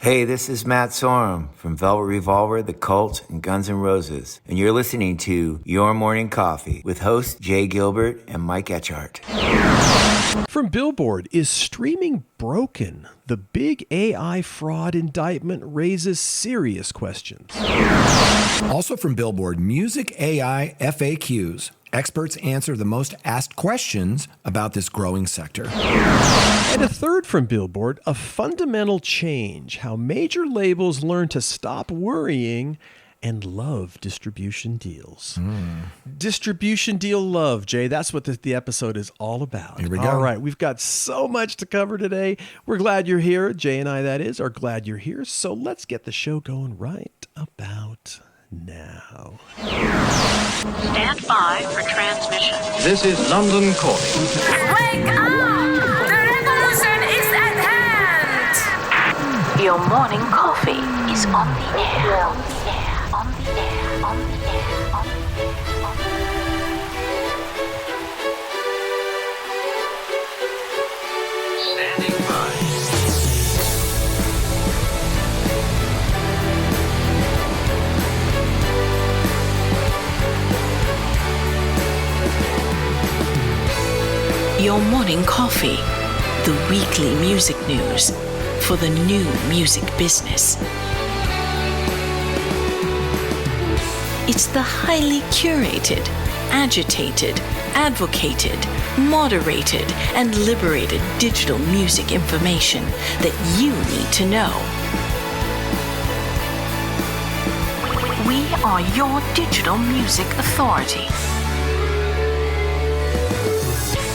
Hey, this is Matt Sorum from Velvet Revolver, The Cult, and Guns N' Roses, and you're listening to Your Morning Coffee with hosts Jay Gilbert and Mike Etchart. From Billboard, is streaming broken? The big AI fraud indictment raises serious questions. Also from Billboard, music AI FAQs. Experts answer the most asked questions about this growing sector. And a third from Billboard, a fundamental change, how major labels learn to stop worrying and love distribution deals. Distribution deal love, Jay. That's what the episode is all about. Here we go. All right, we've got so much to cover today. We're glad you're here. Jay and I, that is, are glad you're here. So let's get the show going right about now. Stand by for transmission. This is London calling. Wake up! The revolution is at hand! Your morning coffee is on the air. On the air. On the air. On the air. On the air. On the air. Standing by. Your morning coffee, the weekly music news for the new music business. It's the highly curated, agitated, advocated, moderated, and liberated digital music information that you need to know. We are your digital music authority.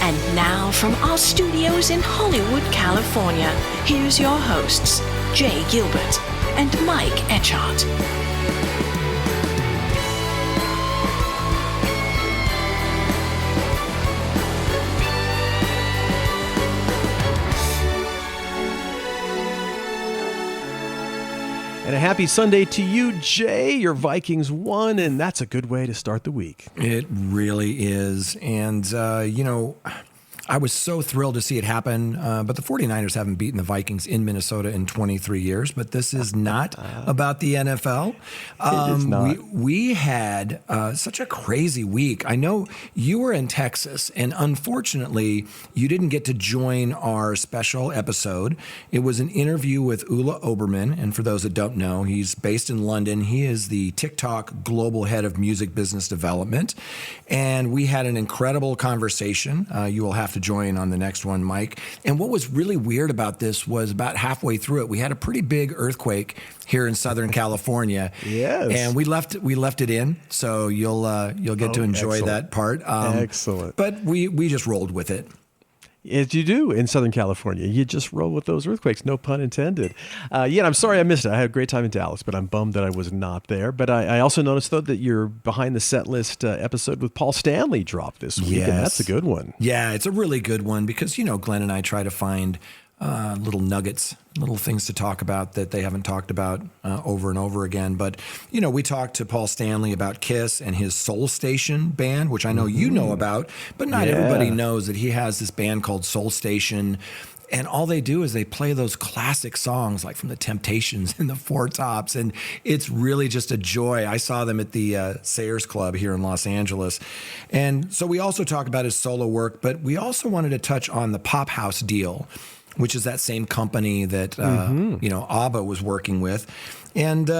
And now from our studios in Hollywood, California, here's your hosts, Jay Gilbert and Mike Etchart. And a happy Sunday to you, Jay. Your Vikings won, and that's a good way to start the week. It really is. And, I was so thrilled to see it happen, but the 49ers haven't beaten the Vikings in Minnesota in 23 years, but this is not about the NFL. It is not. We had such a crazy week. I know you were in Texas, and unfortunately, you didn't get to join our special episode. It was an interview with Ula Oberman, and for those that don't know, he's based in London. He is the TikTok Global Head of Music Business Development, and we had an incredible conversation. You will have to join on the next one, Mike. And what was really weird about this was about halfway through it, we had a pretty big earthquake here in Southern California. Yes. And we left it in, so you'll get to enjoy that part. Excellent. But we just rolled with it. As you do in Southern California. You just roll with those earthquakes, no pun intended. I'm sorry I missed it. I had a great time in Dallas, but I'm bummed that I was not there. But I also noticed, though, that your Behind the Set List episode with Paul Stanley dropped this week, and that's a good one. Yeah, it's a really good one because, Glenn and I try to find little nuggets, little things to talk about that they haven't talked about over and over again. But, we talked to Paul Stanley about Kiss and his Soul Station band, which I know you know about, but not everybody knows that he has this band called Soul Station. And all they do is they play those classic songs like from the Temptations and the Four Tops. And it's really just a joy. I saw them at the Sayers Club here in Los Angeles. And so we also talk about his solo work, but we also wanted to touch on the Pop House deal, which is that same company that, ABBA was working with. And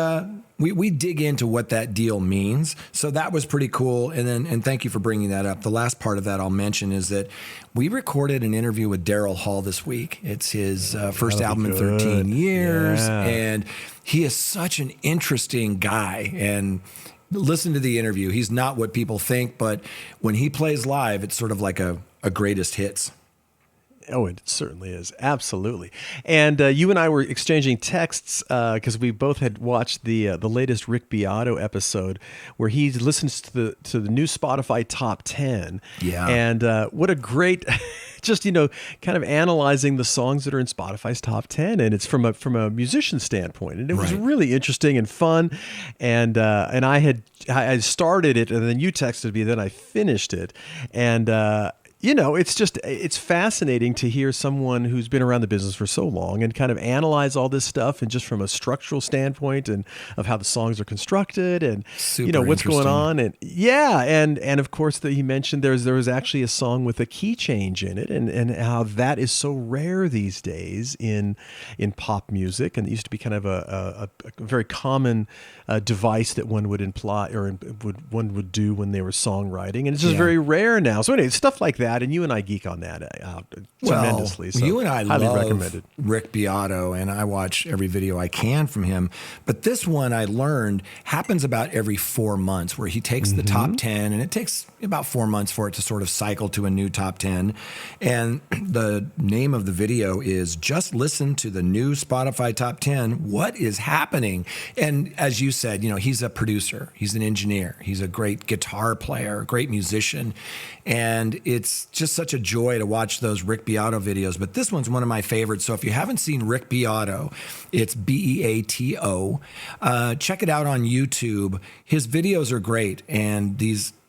we dig into what that deal means. So that was pretty cool. And thank you for bringing that up. The last part of that I'll mention is that we recorded an interview with Daryl Hall this week. It's his first album in 13 years. Yeah. And he is such an interesting guy. And listen to the interview. He's not what people think, but when he plays live, it's sort of like a greatest hits. Oh, it certainly is. Absolutely. And you and I were exchanging texts because we both had watched the latest Rick Beato episode where he listens to the new Spotify top 10. Yeah. And what a great, just, kind of analyzing the songs that are in Spotify's top 10. And it's from a musician standpoint. And it was really interesting and fun. And I started it, and then you texted me, then I finished it. And It's fascinating to hear someone who's been around the business for so long and kind of analyze all this stuff and just from a structural standpoint and of how the songs are constructed and, Super what's going interesting. on. And of course, he mentioned there was actually a song with a key change in it and how that is so rare these days in pop music. And it used to be kind of a very common device that one would imply or one would do when they were songwriting. And it's just very rare now. So anyway, stuff like that. And you and I geek on that tremendously. So you and I highly love recommended. Rick Beato, and I watch every video I can from him. But this one I learned happens about every 4 months, where he takes the top 10, and it takes about 4 months for it to sort of cycle to a new top 10. And the name of the video is Just Listen to the New Spotify Top 10. What is happening? And as you said, he's a producer, he's an engineer, he's a great guitar player, a great musician. And it's just such a joy to watch those Rick Beato videos. But this one's one of my favorites. So if you haven't seen Rick Beato, it's Beato. Check it out on YouTube. His videos are great. And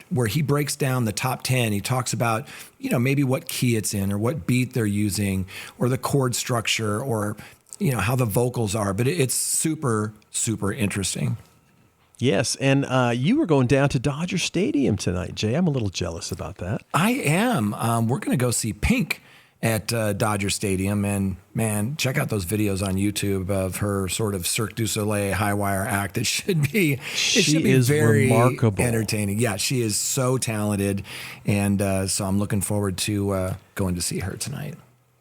where he breaks down the top 10, he talks about, maybe what key it's in or what beat they're using or the chord structure or, how the vocals are. But it's super, super interesting. Yes, and you were going down to Dodger Stadium tonight, Jay. I'm a little jealous about that. I am. We're going to go see Pink at Dodger Stadium. And, man, check out those videos on YouTube of her sort of Cirque du Soleil high wire act. It should be very remarkable. Entertaining. Yeah, she is so talented. And so I'm looking forward to going to see her tonight.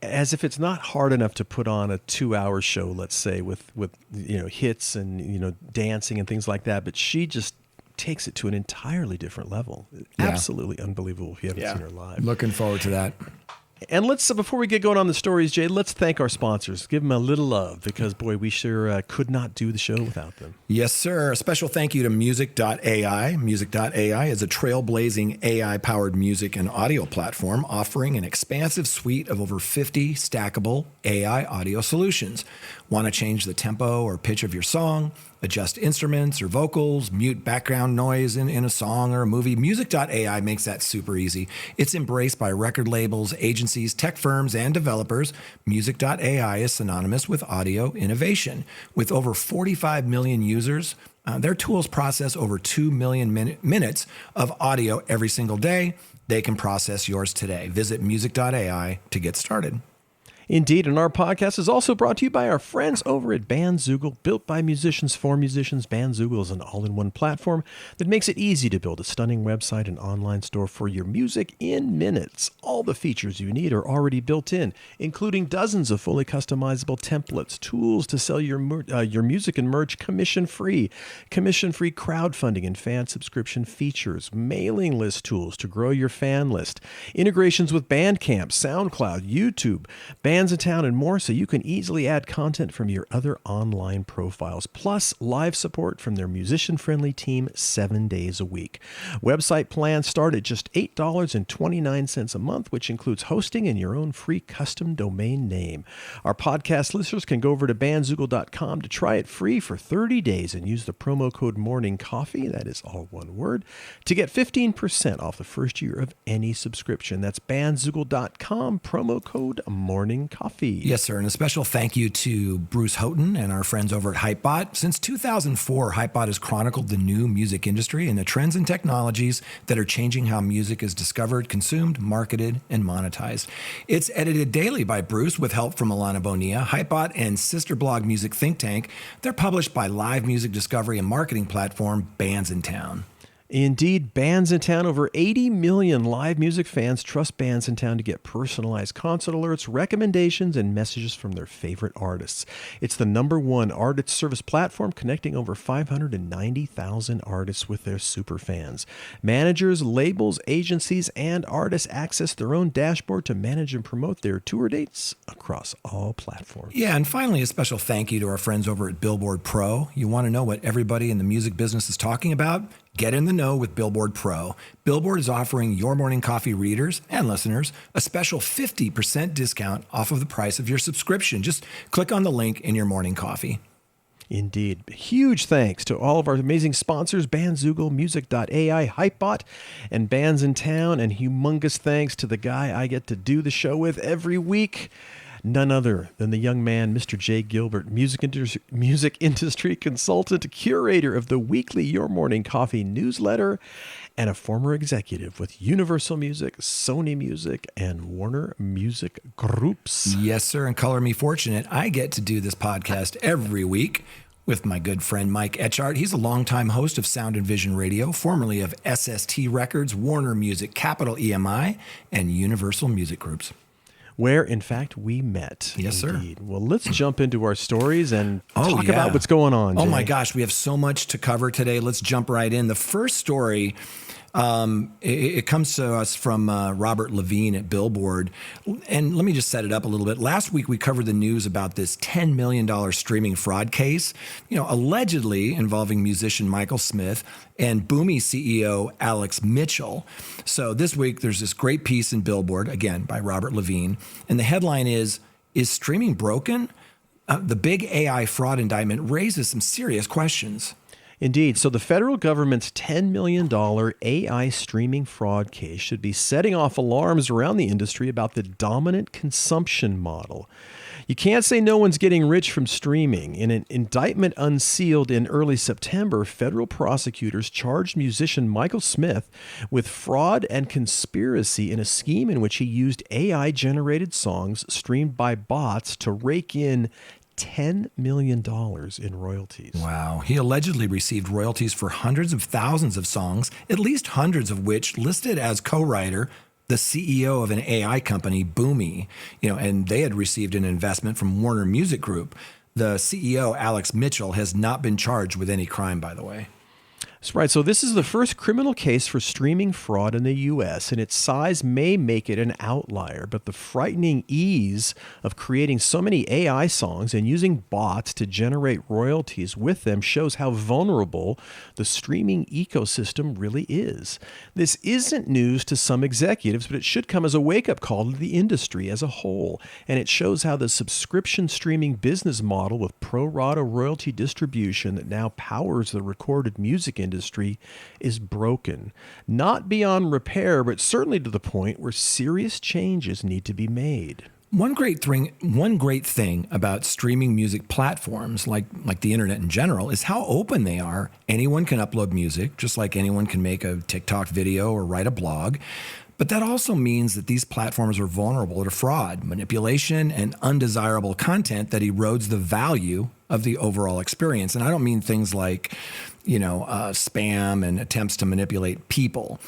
As if it's not hard enough to put on a 2-hour show, let's say, with hits and dancing and things like that, but she just takes it to an entirely different level. Yeah. Absolutely unbelievable if you haven't seen her live. Looking forward to that. And let's before we get going on the stories, Jay, let's thank our sponsors. Give them a little love because, boy, we sure could not do the show without them. Yes, sir. A special thank you to Music.ai. Music.ai is a trailblazing AI-powered music and audio platform offering an expansive suite of over 50 stackable AI audio solutions. Want to change the tempo or pitch of your song, adjust instruments or vocals, mute background noise in a song or a movie? Music.ai makes that super easy. It's embraced by record labels, agencies, tech firms, and developers. Music.ai is synonymous with audio innovation. With over 45 million users, their tools process over 2 million minutes of audio every single day. They can process yours today. Visit music.ai to get started. Indeed, and our podcast is also brought to you by our friends over at Bandzoogle. Built by musicians for musicians, Bandzoogle is an all-in-one platform that makes it easy to build a stunning website and online store for your music in minutes. All the features you need are already built in, including dozens of fully customizable templates, tools to sell your music and merch commission-free crowdfunding and fan subscription features, mailing list tools to grow your fan list, integrations with Bandcamp, SoundCloud, YouTube, bands in town, and more, so you can easily add content from your other online profiles, plus live support from their musician-friendly team 7 days a week. Website plans start at just $8.29 a month, which includes hosting and your own free custom domain name. Our podcast listeners can go over to bandzoogle.com to try it free for 30 days and use the promo code MORNINGCOFFEE, that is all one word, to get 15% off the first year of any subscription. That's bandzoogle.com, promo code MORNINGCOFFEE. Yes, sir. And a special thank you to Bruce Houghton and our friends over at Hypebot. Since 2004, Hypebot has chronicled the new music industry and the trends and technologies that are changing how music is discovered, consumed, marketed, and monetized. It's edited daily by Bruce with help from Alana Bonilla. Hypebot and sister blog Music Think Tank, they're published by live music discovery and marketing platform Bands in Town. Indeed, Bands in Town. Over 80 million live music fans trust Bands in Town to get personalized concert alerts, recommendations, and messages from their favorite artists. It's the #1 artist service platform connecting over 590,000 artists with their super fans. Managers, labels, agencies, and artists access their own dashboard to manage and promote their tour dates across all platforms. Yeah, and finally, a special thank you to our friends over at Billboard Pro. You want to know what everybody in the music business is talking about? Get in the know with Billboard Pro. Billboard is offering Your Morning Coffee readers and listeners a special 50% discount off of the price of your subscription. Just click on the link in Your Morning Coffee. Indeed. Huge thanks to all of our amazing sponsors, Bandzoogle, Music.ai, Hypebot, and Bands in Town. And humongous thanks to the guy I get to do the show with every week. None other than the young man, Mr. Jay Gilbert, music industry consultant, curator of the weekly Your Morning Coffee newsletter, and a former executive with Universal Music, Sony Music, and Warner Music Groups. Yes, sir, and color me fortunate. I get to do this podcast every week with my good friend Mike Etchart. He's a longtime host of Sound and Vision Radio, formerly of SST Records, Warner Music, Capital EMI, and Universal Music Groups. Where, in fact, we met. Yes, indeed. Sir. Well, let's jump into our stories and talk yeah. about what's going on, Jay. Oh, my gosh. We have so much to cover today. Let's jump right in. The first story, it comes to us from Robert Levine at Billboard. And let me just set it up a little bit. Last week, we covered the news about this $10 million streaming fraud case, allegedly involving musician Michael Smith and Boomy CEO Alex Mitchell. So this week, there's this great piece in Billboard, again, by Robert Levine. And the headline is streaming broken? The big AI fraud indictment raises some serious questions. Indeed. So the federal government's $10 million AI streaming fraud case should be setting off alarms around the industry about the dominant consumption model. You can't say no one's getting rich from streaming. In an indictment unsealed in early September, federal prosecutors charged musician Michael Smith with fraud and conspiracy in a scheme in which he used AI-generated songs streamed by bots to rake in $10 million in royalties. Wow. He allegedly received royalties for hundreds of thousands of songs, at least hundreds of which listed as co-writer the CEO of an AI company, Boomy, and they had received an investment from Warner Music Group. The CEO, Alex Mitchell, has not been charged with any crime, by the way. That's right. So this is the first criminal case for streaming fraud in the U.S., and its size may make it an outlier, but the frightening ease of creating so many AI songs and using bots to generate royalties with them shows how vulnerable the streaming ecosystem really is. This isn't news to some executives, but it should come as a wake-up call to the industry as a whole, and it shows how the subscription streaming business model with pro-rata royalty distribution that now powers the recorded music industry is broken, not beyond repair, but certainly to the point where serious changes need to be made. One great thing about streaming music platforms, like the internet in general, is how open they are. Anyone can upload music, just like anyone can make a TikTok video or write a blog. But that also means that these platforms are vulnerable to fraud, manipulation, and undesirable content that erodes the value of the overall experience. And I don't mean things like, spam and attempts to manipulate people.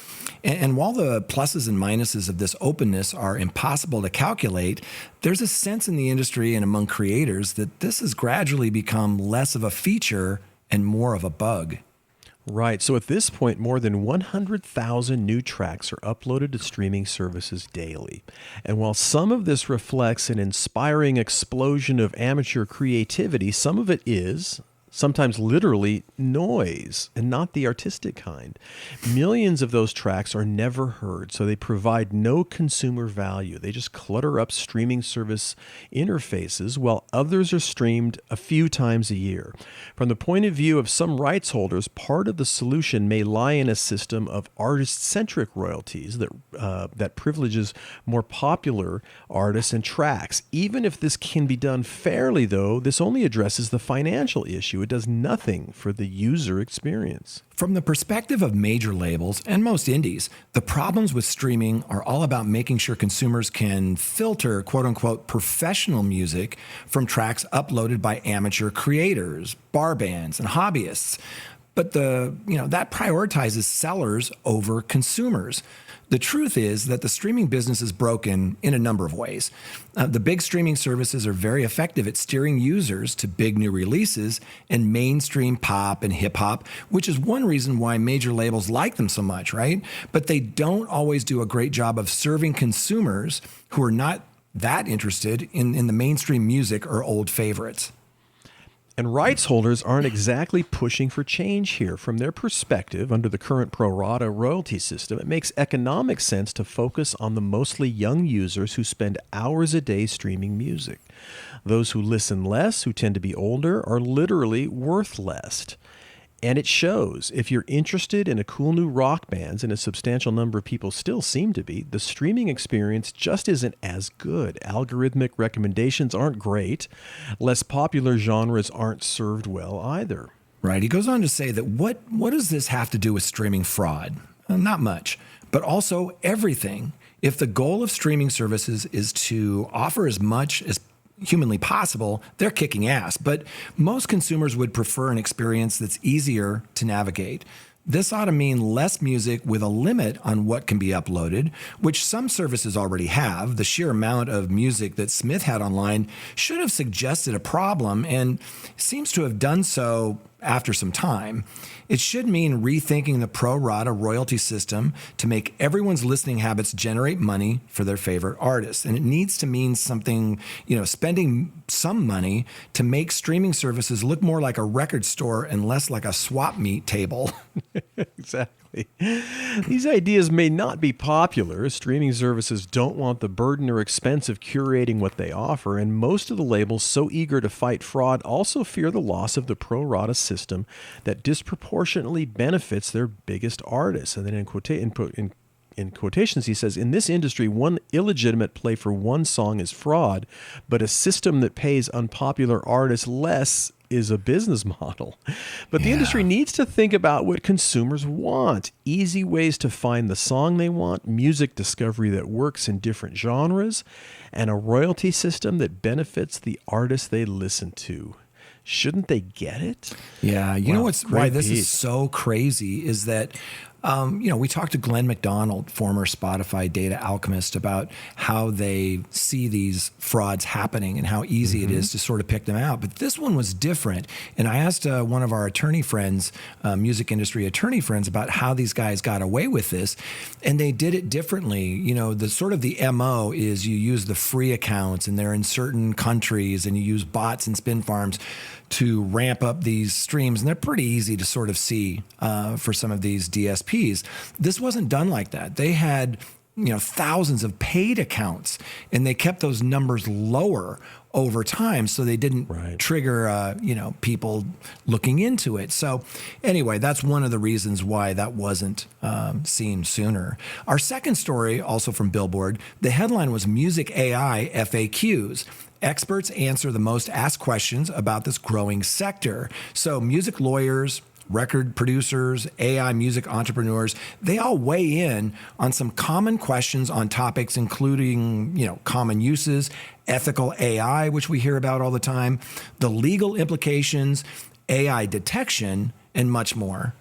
And while the pluses and minuses of this openness are impossible to calculate, there's a sense in the industry and among creators that this has gradually become less of a feature and more of a bug. Right. So at this point, more than 100,000 new tracks are uploaded to streaming services daily. And while some of this reflects an inspiring explosion of amateur creativity, some of it is, sometimes literally, noise, and not the artistic kind. Millions of those tracks are never heard, so they provide no consumer value. They just clutter up streaming service interfaces, while others are streamed a few times a year. From the point of view of some rights holders, part of the solution may lie in a system of artist-centric royalties that privileges more popular artists and tracks. Even if this can be done fairly, though, this only addresses the financial issue. It does nothing for the user experience. From the perspective of major labels and most indies, the problems with streaming are all about making sure consumers can filter quote-unquote professional music from tracks uploaded by amateur creators, bar bands, and hobbyists. But that prioritizes sellers over consumers. The truth is that the streaming business is broken in a number of ways. The big streaming services are very effective at steering users to big new releases and mainstream pop and hip hop, which is one reason why major labels like them so much, right? But they don't always do a great job of serving consumers who are not that interested in the mainstream music or old favorites. And rights holders aren't exactly pushing for change here. From their perspective, under the current pro rata royalty system, it makes economic sense to focus on the mostly young users who spend hours a day streaming music. Those who listen less, who tend to be older, are literally worth less. And it shows. If you're interested in a cool new rock bands, and a substantial number of people still seem to be, the streaming experience just isn't as good. Algorithmic recommendations aren't great. Less popular genres aren't served well either. Right. He goes on to say that what does this have to do with streaming fraud? Not much, but also everything. If the goal of streaming services is to offer as much as humanly possible, they're kicking ass. But most consumers would prefer an experience that's easier to navigate. This ought to mean less music with a limit on what can be uploaded, which some services already have. The sheer amount of music that Smith had online should have suggested a problem and seems to have done so after some time. It should mean rethinking the pro rata royalty system to make everyone's listening habits generate money for their favorite artists. And it needs to mean something, spending some money to make streaming services look more like a record store and less like a swap meet table. Exactly. These ideas may not be popular. Streaming services don't want the burden or expense of curating what they offer, and most of the labels so eager to fight fraud also fear the loss of the pro rata system that disproportionately benefits their biggest artists. And then in quotations, he says, in this industry, one illegitimate play for one song is fraud, but a system that pays unpopular artists less is a business model. But the industry needs to think about what consumers want. Easy ways to find the song they want, music discovery that works in different genres, and a royalty system that benefits the artists they listen to. Shouldn't they get it? Yeah, you know why this is so crazy is that we talked to Glenn McDonald, former Spotify data alchemist, about how they see these frauds happening and how easy it is to sort of pick them out. But this one was different. And I asked one of our attorney friends, music industry attorney friends, about how these guys got away with this. And they did it differently. The MO is you use the free accounts and they're in certain countries and you use bots and spin farms to ramp up these streams. And they're pretty easy to sort of see for some of these DSPs. This wasn't done like that. They had thousands of paid accounts, and they kept those numbers lower over time so they didn't trigger people looking into it. So anyway, that's one of the reasons why that wasn't seen sooner. Our second story, also from Billboard, the headline was Music AI FAQs. Experts answer the most asked questions about this growing sector. So music lawyers, record producers, AI music entrepreneurs, they all weigh in on some common questions on topics including, common uses, ethical AI, which we hear about all the time, the legal implications, AI detection, and much more.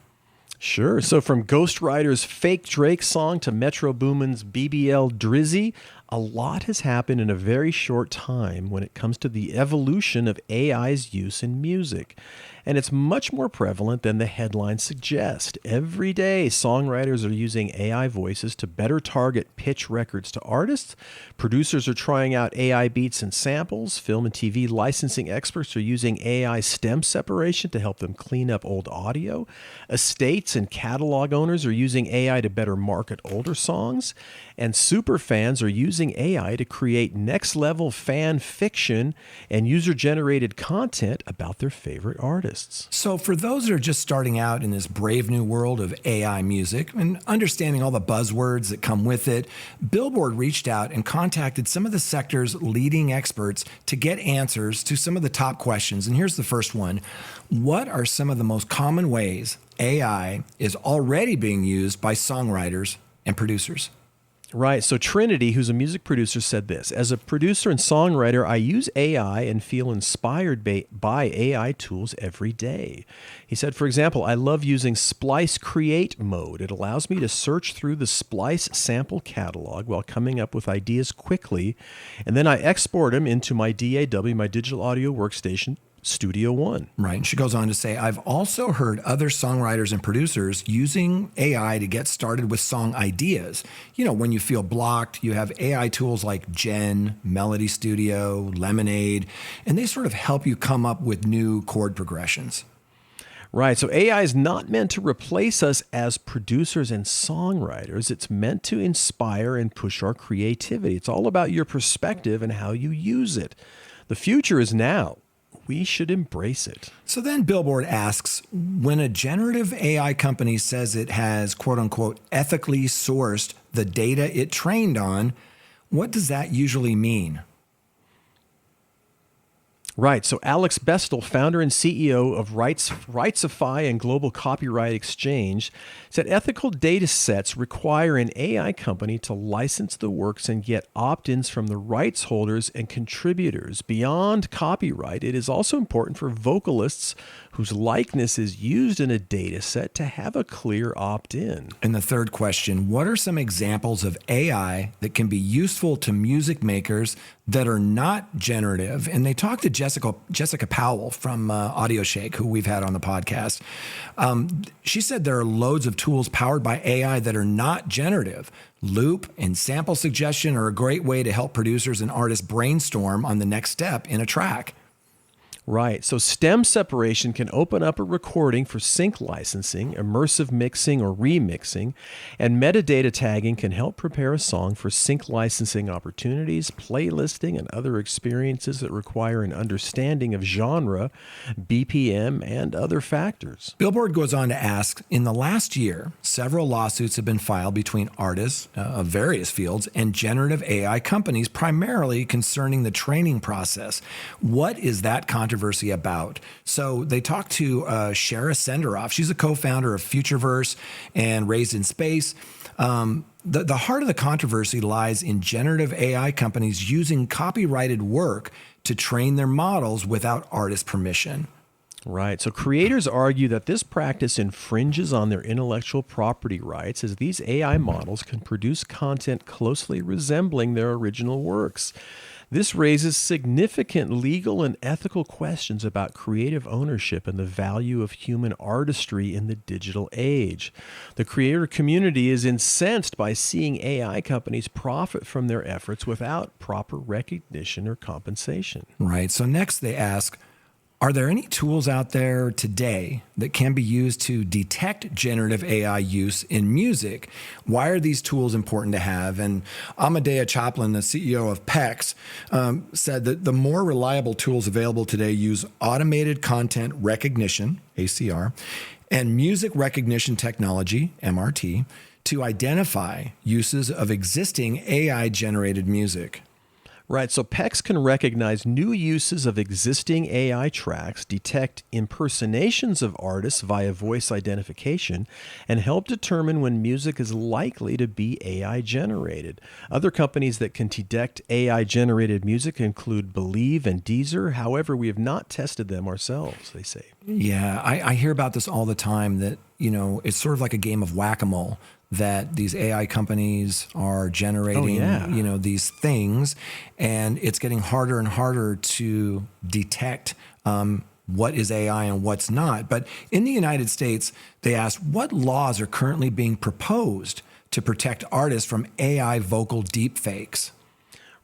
Sure. So from Ghostwriter's fake Drake song to Metro Boomin's BBL Drizzy, a lot has happened in a very short time when it comes to the evolution of AI's use in music. And it's much more prevalent than the headlines suggest. Every day, songwriters are using AI voices to better target pitch records to artists. Producers are trying out AI beats and samples. Film and TV licensing experts are using AI stem separation to help them clean up old audio. Estates and catalog owners are using AI to better market older songs. And super fans are using AI to create next-level fan fiction and user-generated content about their favorite artists. So for those that are just starting out in this brave new world of AI music and understanding all the buzzwords that come with it, Billboard reached out and contacted some of the sector's leading experts to get answers to some of the top questions. And here's the first one. What are some of the most common ways AI is already being used by songwriters and producers? Right. So Trinity, who's a music producer, said this. As a producer and songwriter, I use AI and feel inspired by AI tools every day. He said, for example, I love using Splice Create mode. It allows me to search through the Splice sample catalog while coming up with ideas quickly, and then I export them into my DAW, my digital audio workstation, Studio One. Right. And she goes on to say, I've also heard other songwriters and producers using AI to get started with song ideas. You know, when you feel blocked, you have AI tools like Gen, Melody Studio, Lemonade, and they sort of help you come up with new chord progressions. Right. So AI is not meant to replace us as producers and songwriters. It's meant to inspire and push our creativity. It's all about your perspective and how you use it. The future is now. We should embrace it. So then Billboard asks, when a generative AI company says it has, quote unquote, ethically sourced the data it trained on, what does that usually mean? Right. So Alex Bestel, founder and CEO of Rightsify and Global Copyright Exchange, said ethical data sets require an AI company to license the works and get opt-ins from the rights holders and contributors. Beyond copyright, it is also important for vocalists whose likeness is used in a data set to have a clear opt-in. And the third question, what are some examples of AI that can be useful to music makers that are not generative? And they talked to Jessica Powell from AudioShake, who we've had on the podcast. She said there are loads of tools powered by AI that are not generative. Loop and sample suggestion are a great way to help producers and artists brainstorm on the next step in a track. Right. So stem separation can open up a recording for sync licensing, immersive mixing or remixing, and metadata tagging can help prepare a song for sync licensing opportunities, playlisting, and other experiences that require an understanding of genre, BPM, and other factors. Billboard goes on to ask, in the last year, several lawsuits have been filed between artists of various fields and generative AI companies, primarily concerning the training process. What is that controversy about? So they talked to Shara Senderoff. She's a co-founder of Futureverse and Raised in Space. The heart of the controversy lies in generative AI companies using copyrighted work to train their models without artist permission. Right. So creators argue that this practice infringes on their intellectual property rights, as these AI models can produce content closely resembling their original works. This raises significant legal and ethical questions about creative ownership and the value of human artistry in the digital age. The creator community is incensed by seeing AI companies profit from their efforts without proper recognition or compensation. Right. So next they ask, are there any tools out there today that can be used to detect generative AI use in music? Why are these tools important to have? And Amadea Chaplin, the CEO of PEX, said that the more reliable tools available today use automated content recognition, ACR, and music recognition technology, MRT, to identify uses of existing AI-generated music. Right, so PEX can recognize new uses of existing AI tracks, detect impersonations of artists via voice identification, and help determine when music is likely to be AI generated. Other companies that can detect AI generated music include Believe and Deezer. However, we have not tested them ourselves, they say. Yeah, I hear about this all the time, that, you know, it's sort of like a game of whack-a-mole, that these AI companies are generating, you know, these things, and it's getting harder and harder to detect what is AI and what's not. But in the United States, they asked, what laws are currently being proposed to protect artists from AI vocal deepfakes?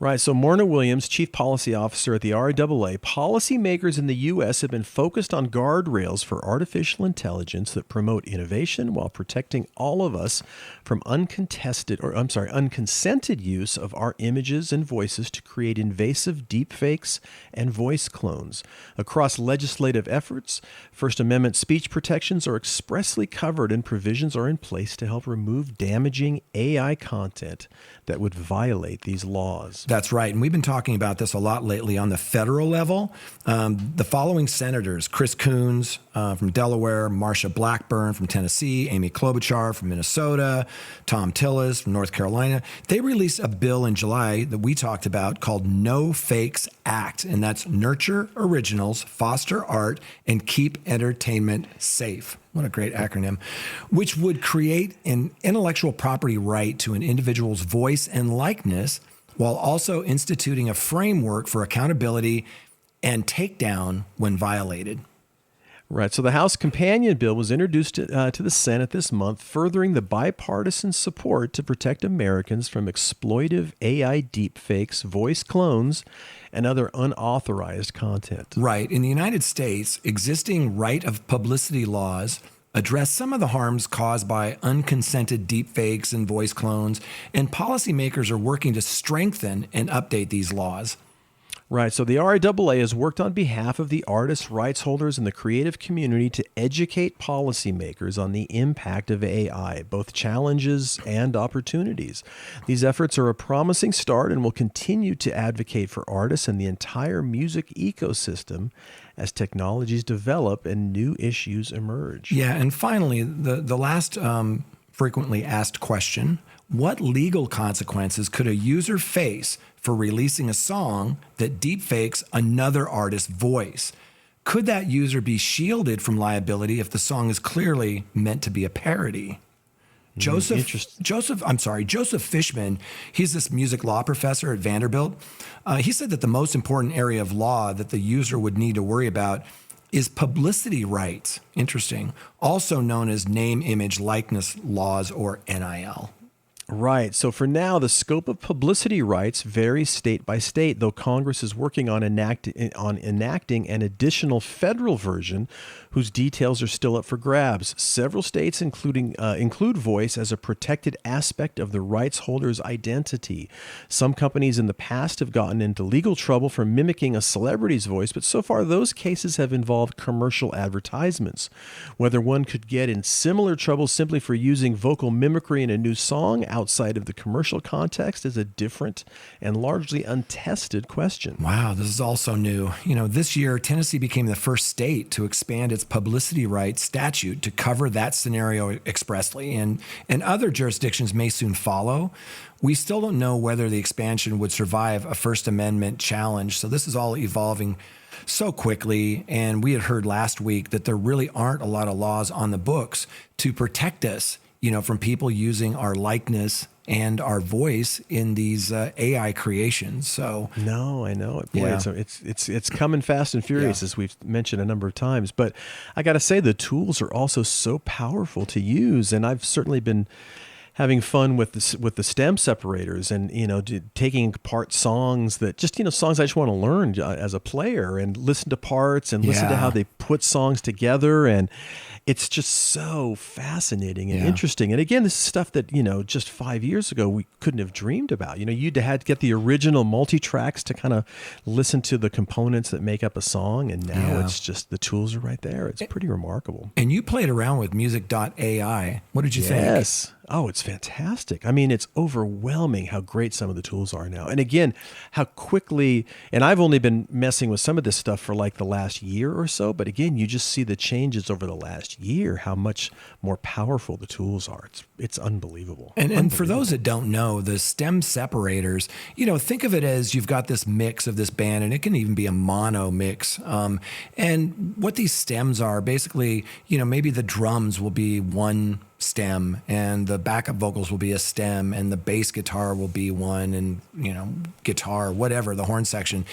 Right. So Morna Williams, Chief Policy Officer at the RIAA, policymakers in the U.S. have been focused on guardrails for artificial intelligence that promote innovation while protecting all of us from unconsented use of our images and voices to create invasive deepfakes and voice clones. Across legislative efforts, First Amendment speech protections are expressly covered and provisions are in place to help remove damaging AI content that would violate these laws. That's right. And we've been talking about this a lot lately on the federal level. The following senators, Chris Coons from Delaware, Marsha Blackburn from Tennessee, Amy Klobuchar from Minnesota, Tom Tillis from North Carolina, they released a bill in July that we talked about called No Fakes Act. And that's nurture originals, foster art, and keep entertainment safe. What a great acronym. Which would create an intellectual property right to an individual's voice and likeness, while also instituting a framework for accountability and takedown when violated. Right. So the House companion bill was introduced to the Senate this month, furthering the bipartisan support to protect Americans from exploitive AI deepfakes, voice clones, and other unauthorized content. Right. In the United States, existing right of publicity laws address some of the harms caused by unconsented deepfakes and voice clones, and policymakers are working to strengthen and update these laws. Right. So the RIAA has worked on behalf of the artists, rights holders, and the creative community to educate policymakers on the impact of AI, both challenges and opportunities. These efforts are a promising start and will continue to advocate for artists and the entire music ecosystem as technologies develop and new issues emerge. Yeah, and finally, the last frequently asked question, what legal consequences could a user face for releasing a song that deepfakes another artist's voice? Could that user be shielded from liability if the song is clearly meant to be a parody? Joseph Fishman, he's this music law professor at Vanderbilt. He said that the most important area of law that the user would need to worry about is publicity rights. Interesting. Also known as name, image, likeness laws, or NIL. Right. So for now, the scope of publicity rights varies state by state, though Congress is working on enacting an additional federal version whose details are still up for grabs. Several states include voice as a protected aspect of the rights holder's identity. Some companies in the past have gotten into legal trouble for mimicking a celebrity's voice, but so far those cases have involved commercial advertisements. Whether one could get in similar trouble simply for using vocal mimicry in a new song outside of the commercial context is a different and largely untested question. Wow, this is also new. This year, Tennessee became the first state to expand its publicity rights statute to cover that scenario expressly, and other jurisdictions may soon follow. We still don't know whether the expansion would survive a First Amendment challenge, so this is all evolving so quickly, and we had heard last week that there really aren't a lot of laws on the books to protect us from people using our likeness and our voice in these AI creations. So no, I know it. Boy, yeah. It's coming fast and furious, as we've mentioned a number of times. But I got to say, the tools are also so powerful to use, and I've certainly been having fun with the stem separators and taking apart songs that just songs I just want to learn as a player and listen to parts and listen to how they put songs together, and it's just so fascinating and interesting. And again, this is stuff that just 5 years ago we couldn't have dreamed about. You'd had to get the original multi-tracks to kind of listen to the components that make up a song, and now it's just the tools are right there. It's pretty remarkable. And you played around with music.ai. What did you think? Yes. Oh, it's fantastic. I mean, it's overwhelming how great some of the tools are now. And again, how quickly, and I've only been messing with some of this stuff for like the last year or so, but again, you just see the changes over the last year, how much more powerful the tools are. It's unbelievable. And for those that don't know, the stem separators, think of it as you've got this mix of this band, and it can even be a mono mix. And what these stems are, basically, maybe the drums will be one stem and the backup vocals will be a stem and the bass guitar will be one, and guitar, whatever, the horn section.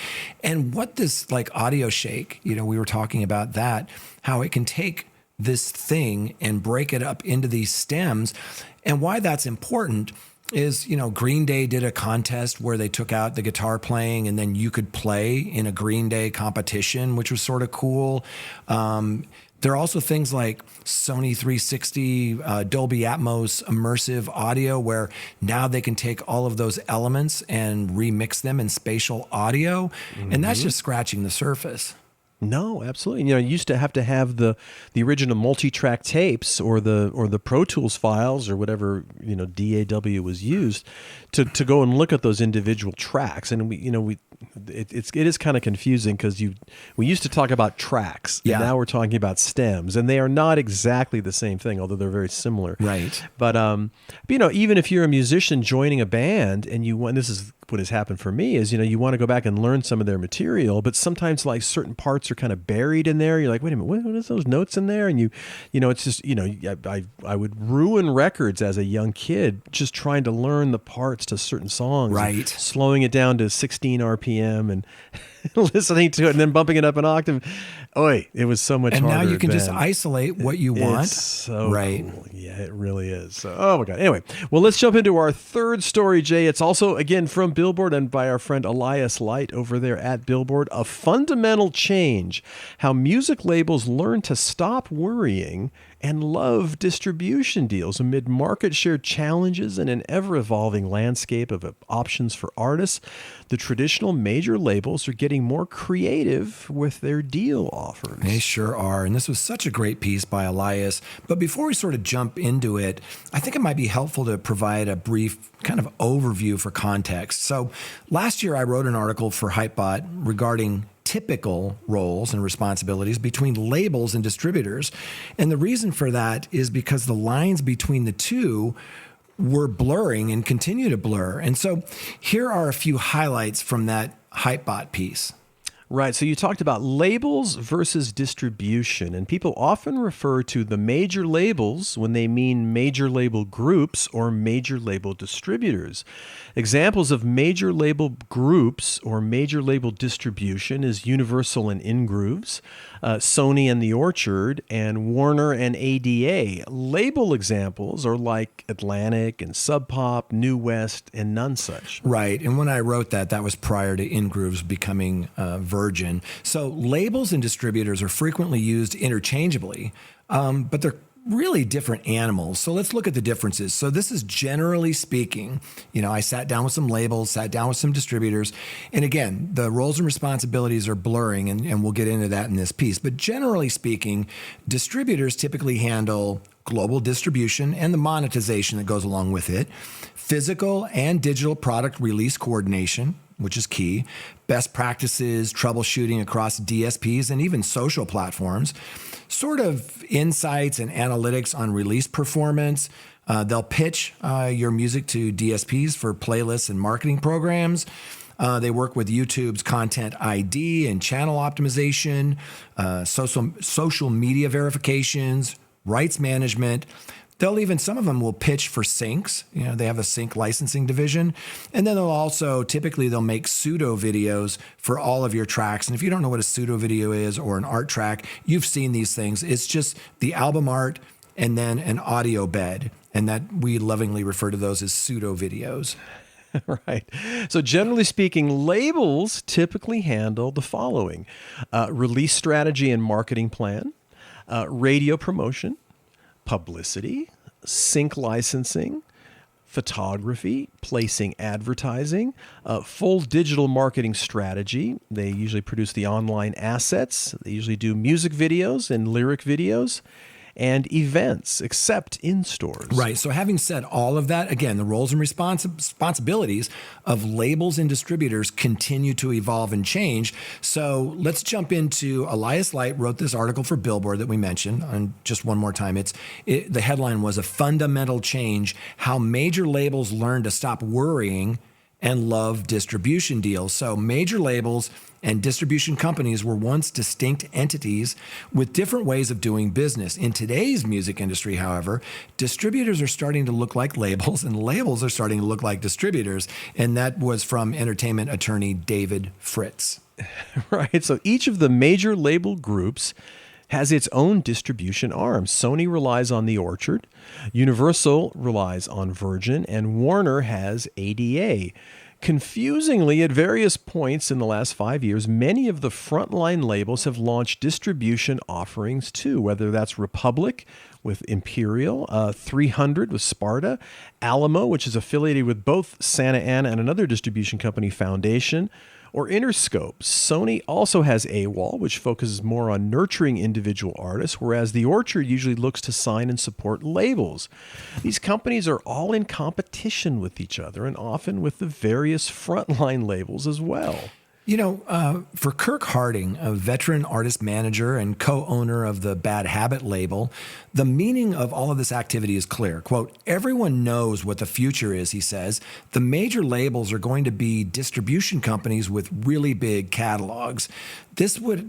And what this like audio shake, we were talking about that, how it can take this thing and break it up into these stems. And why that's important is, Green Day did a contest where they took out the guitar playing and then you could play in a Green Day competition, which was sort of cool. There are also things like Sony 360, Dolby Atmos immersive audio, where now they can take all of those elements and remix them in spatial audio. Mm-hmm. And that's just scratching the surface. No, absolutely. You used to have the original multi-track tapes or the Pro Tools files or whatever DAW was used to go and look at those individual tracks, and it is kind of confusing because we used to talk about tracks, and now we're talking about stems, and they are not exactly the same thing, although they're very similar. Right. But even if you're a musician joining a band and this is what has happened for me is, you want to go back and learn some of their material, but sometimes like certain parts are kind of buried in there. You're like, wait a minute, what is those notes in there? And it's just, I would ruin records as a young kid just trying to learn the parts to certain songs, right? Slowing it down to 16 RPM and listening to it and then bumping it up an octave. Oi, it was so much and harder. And now you can then. just isolate what you want. It's so right. cool. Yeah, it really is. So, oh my God. Anyway, well, let's jump into our third story, Jay. It's also, again, from Billboard and by our friend Elias Light over there at Billboard. A fundamental change, how music labels learn to stop worrying and love distribution deals amid market share challenges and an ever-evolving landscape of options for artists. The traditional major labels are getting more creative with their deal offers. They sure are. And this was such a great piece by Elias. But before we sort of jump into it, I think it might be helpful to provide a brief kind of overview for context. So last year I wrote an article for Hypebot regarding typical roles and responsibilities between labels and distributors. And the reason for that is because the lines between the two were blurring and continue to blur. And so here are a few highlights from that Hypebot piece. Right. So you talked about labels versus distribution, and people often refer to the major labels when they mean major label groups or major label distributors. Examples of major label groups or major label distribution is Universal and Ingrooves, Sony and the Orchard, and Warner and ADA. Label examples are like Atlantic and Sub Pop, New West, and Nonesuch. Right. And when I wrote that, that was prior to Ingrooves becoming Virgin. So labels and distributors are frequently used interchangeably, but they're really different animals. So let's look at the differences. So this is generally speaking, I sat down with some labels, sat down with some distributors. And again, the roles and responsibilities are blurring, and we'll get into that in this piece. But generally speaking, distributors typically handle global distribution and the monetization that goes along with it, physical and digital product release coordination, which is key, best practices, troubleshooting across DSPs and even social platforms, sort of insights and analytics on release performance. They'll pitch your music to DSPs for playlists and marketing programs. They work with YouTube's Content ID and channel optimization, social media verifications, rights management. Some of them will pitch for syncs. They have a sync licensing division. And then they'll make pseudo videos for all of your tracks. And if you don't know what a pseudo video is or an art track, you've seen these things. It's just the album art and then an audio bed. And that we lovingly refer to those as pseudo videos. Right. So generally speaking, labels typically handle the following: release strategy and marketing plan, radio promotion, publicity, sync licensing, photography, placing advertising, full digital marketing strategy. They usually produce the online assets. They usually do music videos and lyric videos, and events, except in stores. Right. So having said all of that, again, the roles and responsibilities of labels and distributors continue to evolve and change. So let's jump into Elias Light wrote this article for Billboard that we mentioned. And just one more time, the headline was "A Fundamental Change: How Major Labels Learn to Stop Worrying and Love Distribution Deals." So major labels and distribution companies were once distinct entities with different ways of doing business. In today's music industry, however, distributors are starting to look like labels and labels are starting to look like distributors. And that was from entertainment attorney David Fritz. Right. So each of the major label groups has its own distribution arm. Sony relies on the Orchard, Universal relies on Virgin, and Warner has ADA. Confusingly, at various points in the last 5 years, many of the frontline labels have launched distribution offerings too, whether that's Republic with Imperial, 300 with Sparta, Alamo, which is affiliated with both Santa Ana and another distribution company, Foundation, or Interscope. Sony also has AWOL, which focuses more on nurturing individual artists, whereas the Orchard usually looks to sign and support labels. These companies are all in competition with each other and often with the various frontline labels as well. For Kirk Harding, a veteran artist manager and co-owner of the Bad Habit label, the meaning of all of this activity is clear. Quote, "Everyone knows what the future is," he says. "The major labels are going to be distribution companies with really big catalogs. This would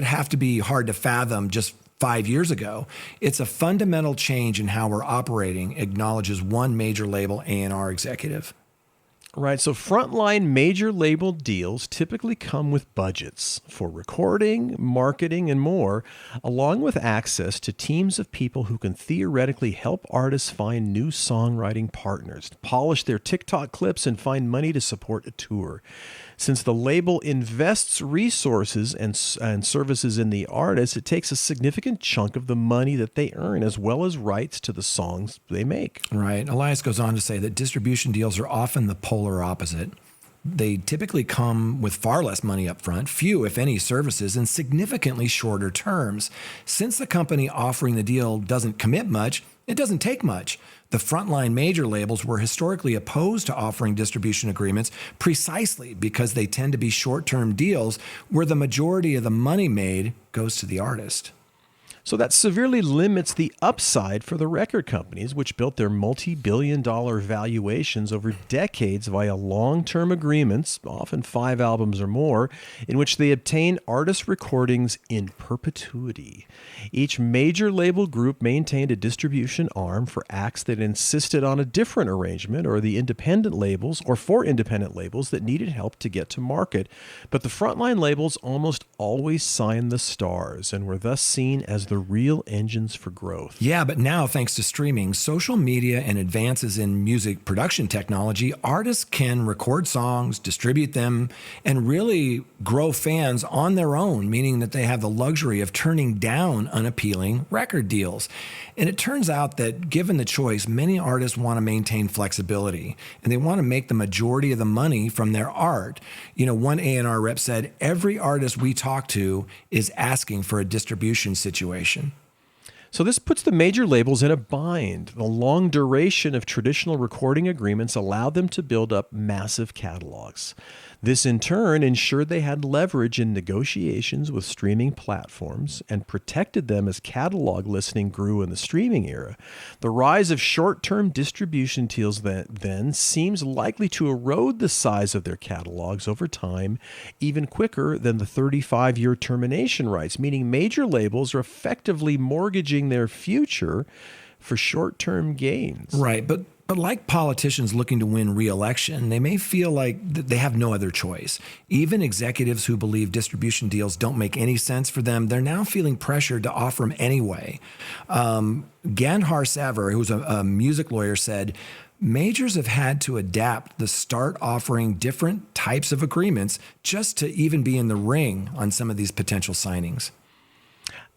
have to be hard to fathom just 5 years ago. It's a fundamental change in how we're operating," acknowledges one major label A&R executive. Right. So frontline major label deals typically come with budgets for recording, marketing, and more, along with access to teams of people who can theoretically help artists find new songwriting partners, polish their TikTok clips, and find money to support a tour. Since the label invests resources and services in the artist, it takes a significant chunk of the money that they earn, as well as rights to the songs they make. Right. Elias goes on to say that distribution deals are often the polar opposite. They typically come with far less money up front, few, if any, services, and significantly shorter terms. Since the company offering the deal doesn't commit much, it doesn't take much. The frontline major labels were historically opposed to offering distribution agreements precisely because they tend to be short-term deals where the majority of the money made goes to the artist. So that severely limits the upside for the record companies, which built their multi-billion-dollar valuations over decades via long-term agreements, often 5 albums or more, in which they obtain artist recordings in perpetuity. Each major label group maintained a distribution arm for acts that insisted on a different arrangement, or the independent labels, or for independent labels that needed help to get to market. But the frontline labels almost always signed the stars and were thus seen as the real engines for growth. Yeah, but now, thanks to streaming, social media, and advances in music production technology, artists can record songs, distribute them, and really grow fans on their own, meaning that they have the luxury of turning down unappealing record deals. And it turns out that given the choice, many artists want to maintain flexibility, and they want to make the majority of the money from their art. You know, one A&R rep said, every artist we talk to is asking for a distribution situation. So this puts the major labels in a bind. The long duration of traditional recording agreements allowed them to build up massive catalogs. This, in turn, ensured they had leverage in negotiations with streaming platforms and protected them as catalog listening grew in the streaming era. The rise of short-term distribution deals then seems likely to erode the size of their catalogs over time, even quicker than the 35-year termination rights, meaning major labels are effectively mortgaging their future for short-term gains. Right, but like politicians looking to win re-election, they may feel like they have no other choice. Even executives who believe distribution deals don't make any sense for them, they're now feeling pressured to offer them anyway. Gandhar Savar, who's a music lawyer, said, majors have had to adapt to start offering different types of agreements just to even be in the ring on some of these potential signings.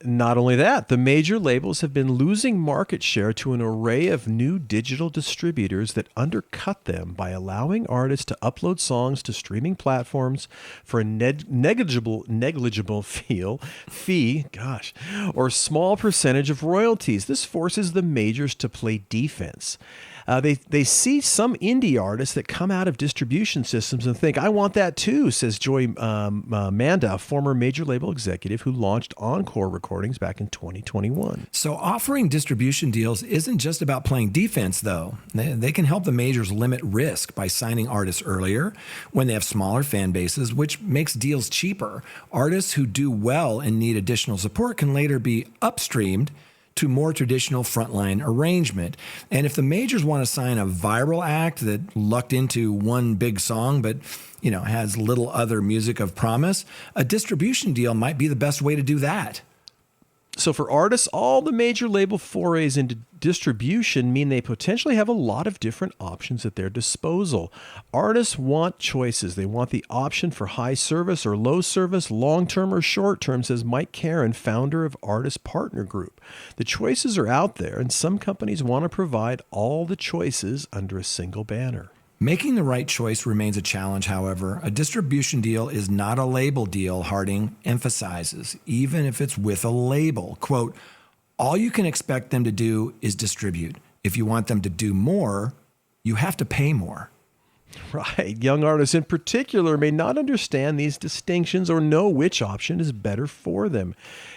Not only that, the major labels have been losing market share to an array of new digital distributors that undercut them by allowing artists to upload songs to streaming platforms for a negligible fee, or small percentage of royalties. This forces the majors to play defense. They see some indie artists that come out of distribution systems and think, I want that too, says Joy Manda, a former major label executive who launched Encore Recordings back in 2021. So offering distribution deals isn't just about playing defense, though. They can help the majors limit risk by signing artists earlier when they have smaller fan bases, which makes deals cheaper. Artists who do well and need additional support can later be upstreamed to more traditional frontline arrangement. And if the majors want to sign a viral act that lucked into one big song but, has little other music of promise, a distribution deal might be the best way to do that. So for artists, all the major label forays into distribution mean they potentially have a lot of different options at their disposal. Artists want choices. They want the option for high service or low service, long-term or short-term, says Mike Karen, founder of Artist Partner Group. The choices are out there, and some companies want to provide all the choices under a single banner. Making the right choice remains a challenge, however. A distribution deal is not a label deal, Harding emphasizes, even if it's with a label. Quote, all you can expect them to do is distribute. If you want them to do more, you have to pay more. Right. Young artists in particular may not understand these distinctions or know which option is better for them.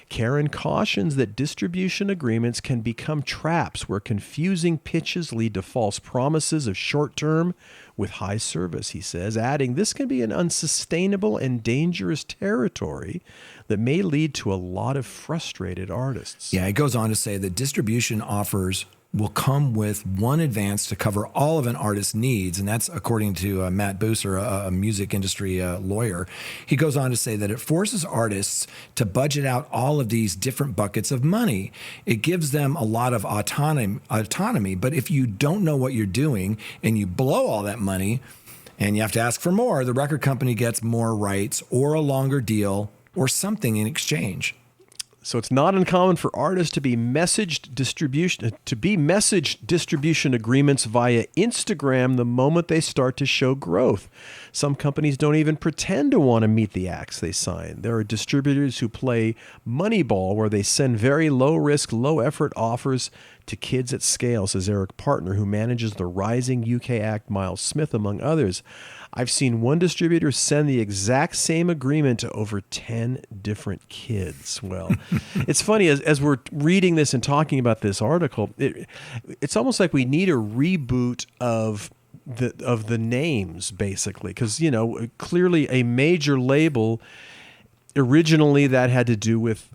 Karen cautions that distribution agreements can become traps where confusing pitches lead to false promises of short-term with high service, he says, adding this can be an unsustainable and dangerous territory that may lead to a lot of frustrated artists. Yeah, it goes on to say that distribution offers will come with one advance to cover all of an artist's needs. And that's according to Matt Booser, a music industry lawyer. He goes on to say that it forces artists to budget out all of these different buckets of money. It gives them a lot of autonomy. But if you don't know what you're doing and you blow all that money and you have to ask for more, the record company gets more rights or a longer deal or something in exchange. So it's not uncommon for artists to be messaged distribution agreements via Instagram the moment they start to show growth. Some companies don't even pretend to want to meet the acts they sign. There are distributors who play Moneyball, where they send very low-risk, low-effort offers to kids at scale, says Eric Partner, who manages the rising UK act Miles Smith, among others. I've seen one distributor send the exact same agreement to over 10 different kids. Well, it's funny, as we're reading this and talking about this article, it's almost like we need a reboot of the names, basically, because, clearly a major label, originally that had to do with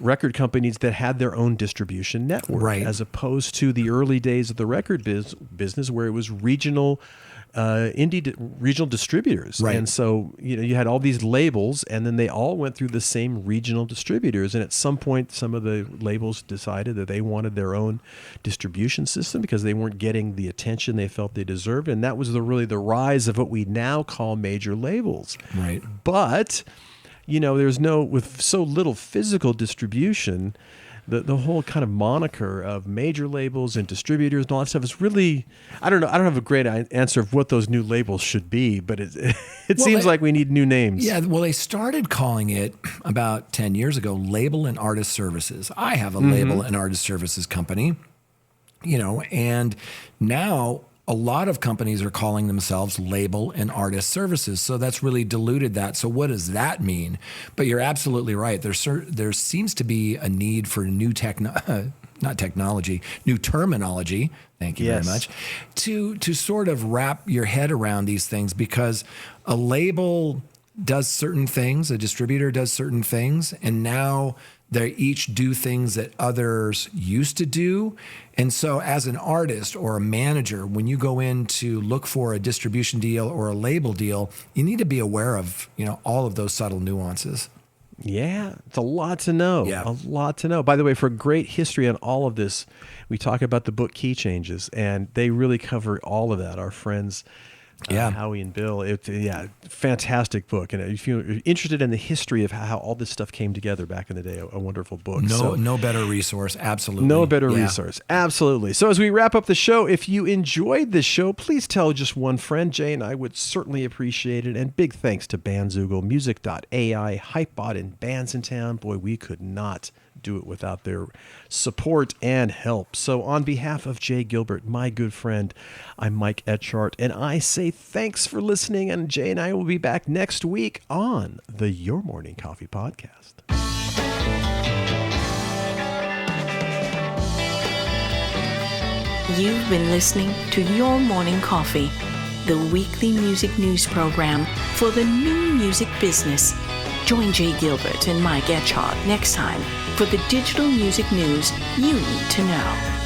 record companies that had their own distribution network, right, as opposed to the early days of the record business where it was regional regional distributors. Right. And so, you had all these labels, and then they all went through the same regional distributors. And at some point, some of the labels decided that they wanted their own distribution system because they weren't getting the attention they felt they deserved. And that was really the rise of what we now call major labels. Right. But, with so little physical distribution, the whole kind of moniker of major labels and distributors and all that stuff is really, I don't know. I don't have a great answer of what those new labels should be, but it seems like we need new names. Yeah, well, they started calling it about 10 years ago, Label and Artist Services. I have a label and artist services company, and now a lot of companies are calling themselves Label and Artist Services. So that's really diluted that. So what does that mean? But you're absolutely right. There seems to be a need for new new terminology. Thank you very much. To sort of wrap your head around these things, because a label does certain things, a distributor does certain things, and now they each do things that others used to do. And so as an artist or a manager, when you go in to look for a distribution deal or a label deal, you need to be aware of, all of those subtle nuances. Yeah, it's a lot to know. Yeah. A lot to know. By the way, for great history on all of this, we talk about the book Key Changes, and they really cover all of that. Our friends Howie and Bill. Fantastic book. And if you're interested in the history of how all this stuff came together back in the day, a wonderful book. No better resource. Absolutely. No better resource. Absolutely. So as we wrap up the show, if you enjoyed this show, please tell just one friend. Jay and I would certainly appreciate it. And big thanks to Bandzoogle, Music.ai, Hypebot, and Bands in Town. Boy, we could not do it without their support and help. So on behalf of Jay Gilbert, my good friend, I'm Mike Etchart, and I say thanks for listening, and Jay and I will be back next week on the Your Morning Coffee Podcast. You've been listening to Your Morning Coffee, the weekly music news program for the new music business. Join Jay Gilbert and Mike Etchart next time for the digital music news you need to know.